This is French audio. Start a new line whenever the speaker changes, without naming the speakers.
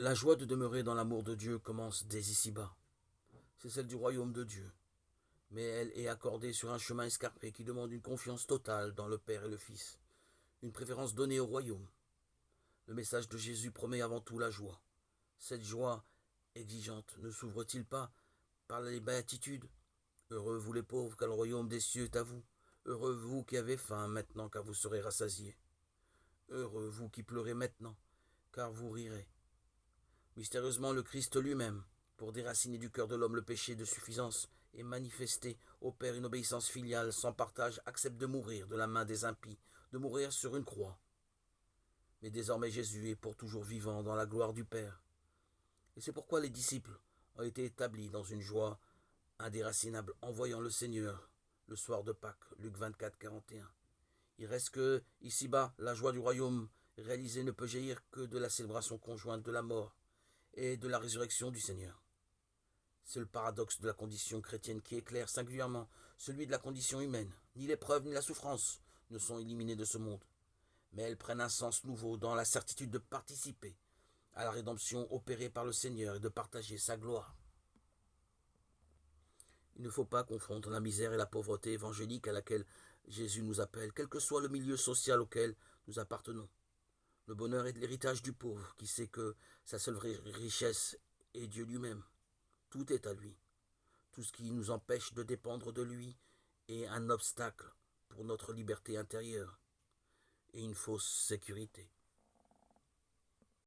La joie de demeurer dans l'amour de Dieu commence dès ici-bas. C'est celle du royaume de Dieu. Mais elle est accordée sur un chemin escarpé qui demande une confiance totale dans le Père et le Fils, une préférence donnée au royaume. Le message de Jésus promet avant tout la joie. Cette joie exigeante ne s'ouvre-t-il pas par les béatitudes? Heureux vous les pauvres, car le royaume des cieux est à vous. Heureux vous qui avez faim maintenant, car vous serez rassasiés. Heureux vous qui pleurez maintenant, car vous rirez. Mystérieusement, le Christ lui-même, pour déraciner du cœur de l'homme le péché de suffisance et manifester au Père une obéissance filiale sans partage, accepte de mourir de la main des impies, de mourir sur une croix. Mais désormais Jésus est pour toujours vivant dans la gloire du Père. Et c'est pourquoi les disciples ont été établis dans une joie indéracinable en voyant le Seigneur le soir de Pâques, Luc 24, 41. Il reste que, ici-bas, la joie du royaume réalisée ne peut jaillir que de la célébration conjointe de la mort et de la résurrection du Seigneur. C'est le paradoxe de la condition chrétienne qui éclaire singulièrement celui de la condition humaine. Ni l'épreuve ni la souffrance ne sont éliminées de ce monde, mais elles prennent un sens nouveau dans la certitude de participer à la rédemption opérée par le Seigneur et de partager sa gloire. Il ne faut pas confondre la misère et la pauvreté évangélique à laquelle Jésus nous appelle, quel que soit le milieu social auquel nous appartenons. Le bonheur est l'héritage du pauvre qui sait que sa seule vraie richesse est Dieu lui-même. Tout est à lui. Tout ce qui nous empêche de dépendre de lui est un obstacle pour notre liberté intérieure et une fausse sécurité.